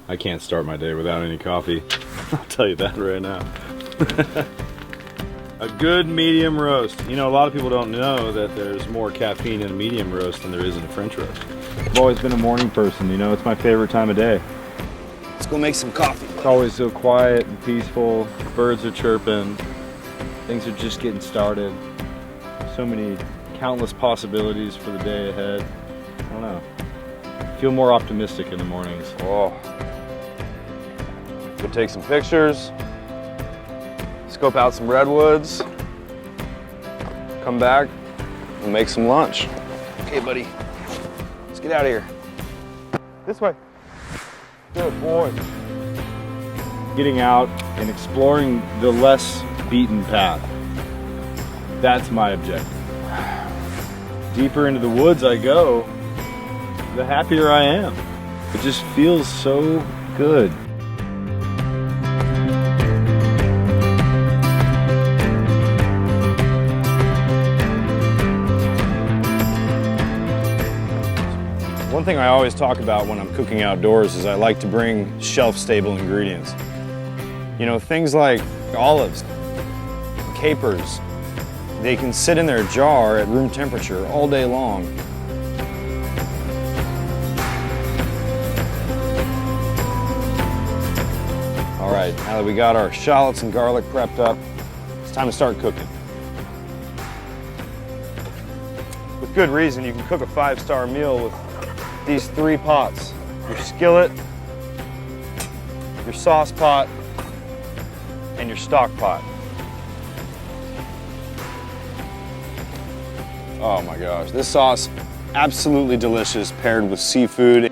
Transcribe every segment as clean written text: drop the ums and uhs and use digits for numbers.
I can't start my day without any coffee. I'll tell you that right now. A good medium roast. You know, a lot of people don't know that there's more caffeine in a medium roast than there is in a French roast. I've always been a morning person, you know, it's my favorite time of day. Let's go make some coffee. It's always so quiet and peaceful. Birds are chirping. Things are just getting started. So many countless possibilities for the day ahead. I don't know. I feel more optimistic in the mornings. Oh. Go take some pictures. Scope out some redwoods. Come back and make some lunch. Okay, buddy. Let's get out of here. This way. Good boy. Getting out and exploring the less beaten path. That's my objective. Deeper into the woods I go, the happier I am. It just feels so good. One thing I always talk about when I'm cooking outdoors is I like to bring shelf-stable ingredients. You know, things like olives, capers, they can sit in their jar at room temperature all day long. All right, now that we got our shallots and garlic prepped up, it's time to start cooking. With good reason, you can cook a 5-star meal with these 3 pots: your skillet, your sauce pot, and your stock pot. Oh my gosh, this sauce, absolutely delicious paired with seafood.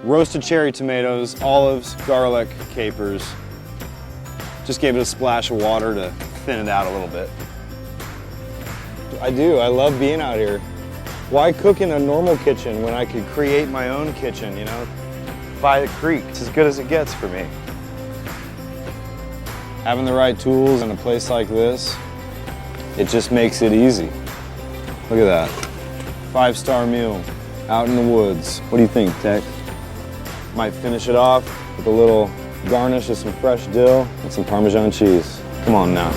Roasted cherry tomatoes, olives, garlic, capers. Just gave it a splash of water to thin it out a little bit. I love being out here. Why cook in a normal kitchen when I could create my own kitchen, you know? By the creek, it's as good as it gets for me. Having the right tools in a place like this, it just makes it easy. Look at that. 5-star meal out in the woods. What do you think, Tex? Might finish it off with a little garnish of some fresh dill and some Parmesan cheese. Come on now.